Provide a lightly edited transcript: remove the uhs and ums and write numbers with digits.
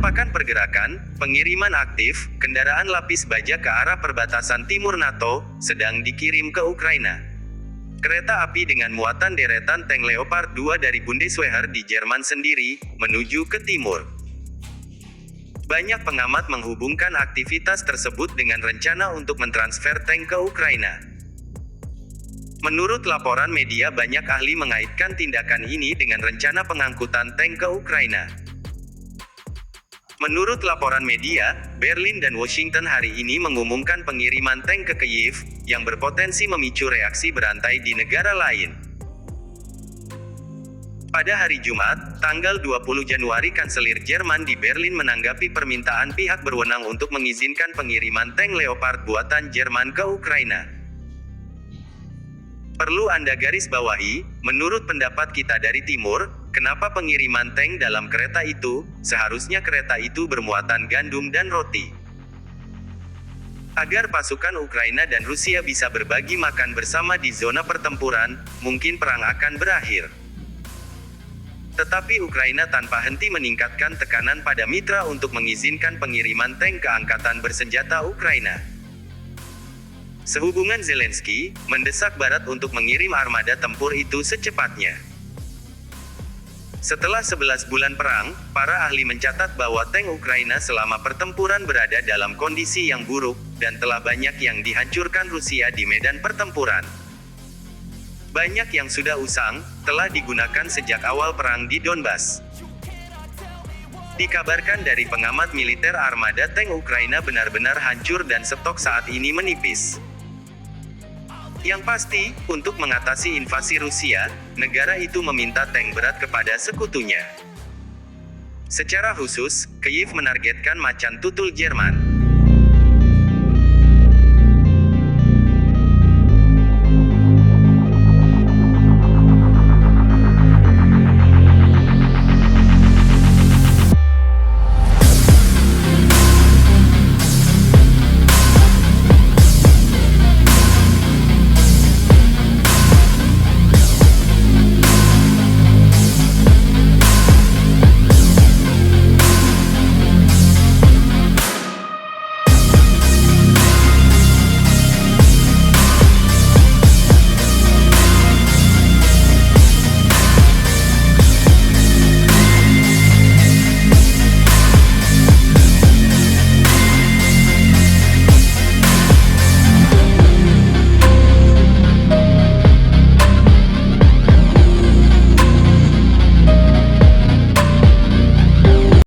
menampakkan pergerakan, pengiriman aktif, kendaraan lapis baja ke arah perbatasan timur NATO, sedang dikirim ke Ukraina. Kereta api dengan muatan deretan tank Leopard 2 dari Bundeswehr di Jerman sendiri, menuju ke timur. Banyak pengamat menghubungkan aktivitas tersebut dengan rencana untuk mentransfer tank ke Ukraina. Menurut laporan media, banyak ahli mengaitkan tindakan ini dengan rencana pengangkutan tank ke Ukraina. Menurut laporan media, Berlin dan Washington hari ini mengumumkan pengiriman tank ke Kyiv, yang berpotensi memicu reaksi berantai di negara lain. Pada hari Jumat, tanggal 20 Januari, Kanselir Jerman di Berlin menanggapi permintaan pihak berwenang untuk mengizinkan pengiriman tank Leopard buatan Jerman ke Ukraina. Perlu Anda garis bawahi, menurut pendapat kita dari Timur, kenapa pengiriman tank dalam kereta itu? Seharusnya kereta itu bermuatan gandum dan roti. Agar pasukan Ukraina dan Rusia bisa berbagi makan bersama di zona pertempuran, mungkin perang akan berakhir. Tetapi Ukraina tanpa henti meningkatkan tekanan pada mitra untuk mengizinkan pengiriman tank ke angkatan bersenjata Ukraina. Sehubungan Zelensky, mendesak Barat untuk mengirim armada tempur itu secepatnya. Setelah 11 bulan perang, para ahli mencatat bahwa tank Ukraina selama pertempuran berada dalam kondisi yang buruk, dan telah banyak yang dihancurkan Rusia di medan pertempuran. Banyak yang sudah usang, telah digunakan sejak awal perang di Donbas. Dikabarkan dari pengamat militer, armada tank Ukraina benar-benar hancur dan stok saat ini menipis. Yang pasti, untuk mengatasi invasi Rusia, negara itu meminta tank berat kepada sekutunya. Secara khusus, Kyiv menargetkan macan tutul Jerman.